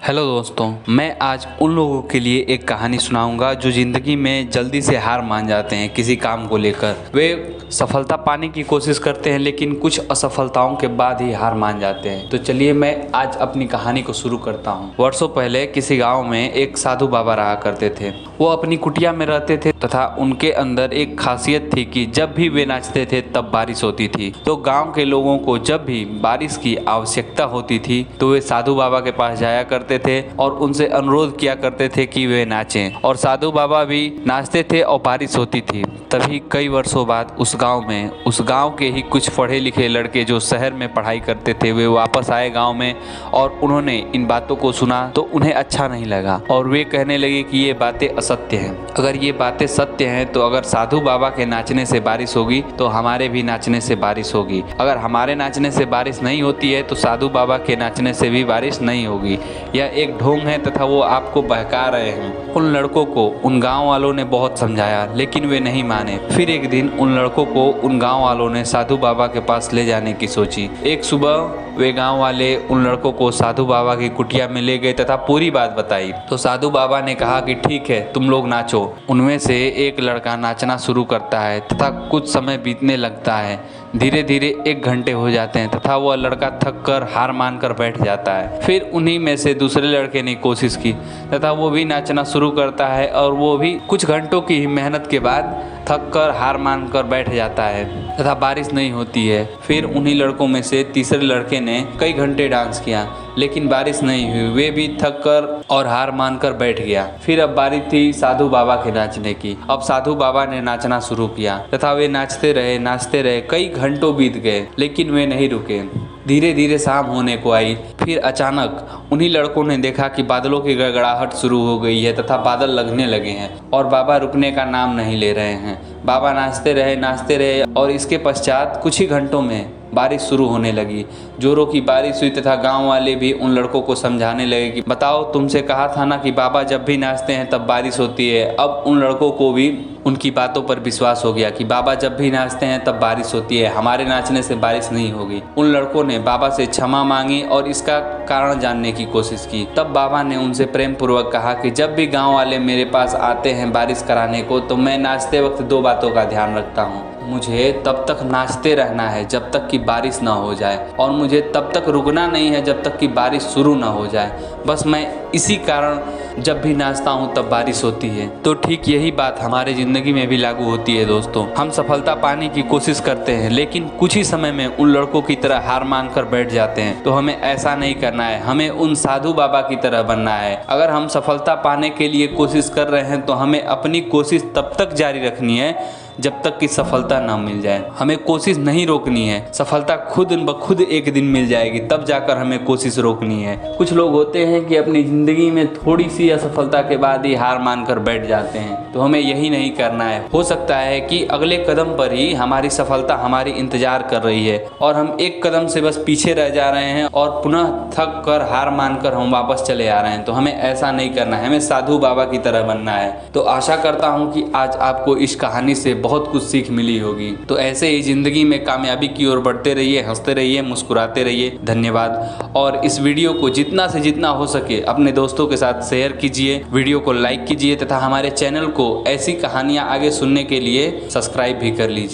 Hello दोस्तों, मैं आज उन लोगों के लिए एक कहानी सुनाऊंगा जो ज़िंदगी में जल्दी से हार मान जाते हैं किसी काम को लेकर। वे सफलता पाने की कोशिश करते हैं लेकिन कुछ असफलताओं के बाद ही हार मान जाते हैं। तो चलिए मैं आज अपनी कहानी को शुरू करता हूँ। वर्षों पहले किसी गांव में एक साधु बाबा रहा करते थे। वो अपनी कुटिया में रहते थे तथा उनके अंदर एक खासियत थी कि जब भी वे नाचते थे तब बारिश होती थी। तो गाँव के लोगों को जब भी बारिश की आवश्यकता होती थी तो वे साधु बाबा के पास जाया करते थे और उनसे अनुरोध किया करते थे कि वे नाचें, और साधु बाबा भी नाचते थे और बारिश होती थी। तभी कई वर्षों बाद उस गांव के ही कुछ पढ़े लिखे लड़के जो शहर में पढ़ाई करते थे वे वापस आए गांव में, और उन्होंने इन बातों को सुना तो उन्हें अच्छा नहीं लगा और वे कहने लगे कि ये बातें असत्य हैं। अगर ये बातें सत्य हैं तो अगर साधु बाबा के नाचने से बारिश होगी तो हमारे भी नाचने से बारिश होगी। अगर हमारे नाचने से बारिश नहीं होती है तो साधु बाबा के नाचने से भी बारिश नहीं होगी। यह एक ढोंग है तथा वो आपको बहका रहे हैं। उन लड़कों को उन गांव वालों ने बहुत समझाया लेकिन वे नहीं माने। फिर एक दिन उन लड़कों को उन गांव वालों ने साधु बाबा के पास ले जाने की सोची। एक सुबह वे गांव वाले उन लड़कों को साधु बाबा की कुटिया में ले गए तथा पूरी बात बताई। तो साधु बाबा ने कहा कि ठीक है, तुम लोग नाचो। उनमें से एक लड़का नाचना शुरू करता है तथा कुछ समय बीतने लगता है। धीरे धीरे 1 घंटे हो जाते हैं तथा वह लड़का थक कर हार मान कर बैठ जाता है। फिर उन्हीं में से दूसरे लड़के ने कोशिश की तथा वो भी नाचना शुरू करता है और वो भी कुछ घंटों की मेहनत के बाद थक कर हार मान कर बैठ जाता है तथा बारिश नहीं होती है। फिर उन्हीं लड़कों में से तीसरे लड़के ने कई घंटे डांस किया लेकिन बारिश नहीं हुई। वे भी थक कर और हार मान कर बैठ गया। फिर अब बारी थी साधु बाबा के नाचने की। अब साधु बाबा ने नाचना शुरू किया तथा वे नाचते रहे। कई घंटों बीत गए लेकिन वे नहीं रुके। धीरे धीरे शाम होने को आई। फिर अचानक उन्हीं लड़कों ने देखा कि बादलों की गड़गड़ाहट शुरू हो गई है तथा बादल लगने लगे हैं और बाबा रुकने का नाम नहीं ले रहे हैं। बाबा नाचते रहे और इसके पश्चात कुछ ही घंटों में बारिश शुरू होने लगी। जोरों की बारिश हुई तथा गांव वाले भी उन लड़कों को समझाने लगे कि बताओ, तुमसे कहा था ना कि बाबा जब भी नाचते हैं तब बारिश होती है। अब उन लड़कों को भी उनकी बातों पर विश्वास हो गया कि बाबा जब भी नाचते हैं तब बारिश होती है, हमारे नाचने से बारिश नहीं होगी। उन लड़कों ने बाबा से क्षमा मांगी और इसका कारण जानने की कोशिश की। तब बाबा ने उनसे प्रेम पूर्वक कहा कि जब भी गांव वाले मेरे पास आते हैं बारिश कराने को तो मैं नाचते वक्त 2 बातों का ध्यान रखता हूँ। मुझे तब तक नाचते रहना है जब तक कि बारिश ना हो जाए, और मुझे तब तक रुकना नहीं है जब तक कि बारिश शुरू ना हो जाए। बस मैं इसी कारण जब भी नाचता हूँ तब बारिश होती है। तो ठीक यही बात हमारे ज़िंदगी में भी लागू होती है दोस्तों। हम सफलता पाने की कोशिश करते हैं लेकिन कुछ ही समय में उन लड़कों की तरह हार मान कर बैठ जाते हैं। तो हमें ऐसा नहीं करना है, हमें उन साधु बाबा की तरह बनना है। अगर हम सफलता पाने के लिए कोशिश कर रहे हैं तो हमें अपनी कोशिश तब तक जारी रखनी है जब तक कि सफलता ना मिल जाए। हमें कोशिश नहीं रोकनी है। सफलता खुद ब खुद एक दिन मिल जाएगी, तब जाकर हमें कोशिश रोकनी है। कुछ लोग होते हैं कि अपनी ज़िंदगी में थोड़ी सी असफलता के बाद ही हार मानकर बैठ जाते हैं। तो हमें यही नहीं करना है। हो सकता है कि अगले कदम पर ही हमारी सफलता हमारी इंतजार कर रही है और हम एक कदम से बस पीछे रह जा रहे हैं और पुनः थक कर हार मानकर हम वापस चले आ रहे हैं। तो हमें ऐसा नहीं करना है, हमें साधु बाबा की तरह बनना है। तो आशा करता हूँ कि आज आपको इस कहानी से बहुत कुछ सीख मिली होगी। तो ऐसे ही ज़िंदगी में कामयाबी की ओर बढ़ते रहिए, हंसते रहिए, मुस्कुराते रहिए। धन्यवाद। और इस वीडियो को जितना से जितना हो सके अपने दोस्तों के साथ शेयर कीजिए, वीडियो को लाइक कीजिए तथा हमारे चैनल को ऐसी कहानियाँ आगे सुनने के लिए सब्सक्राइब भी कर लीजिए।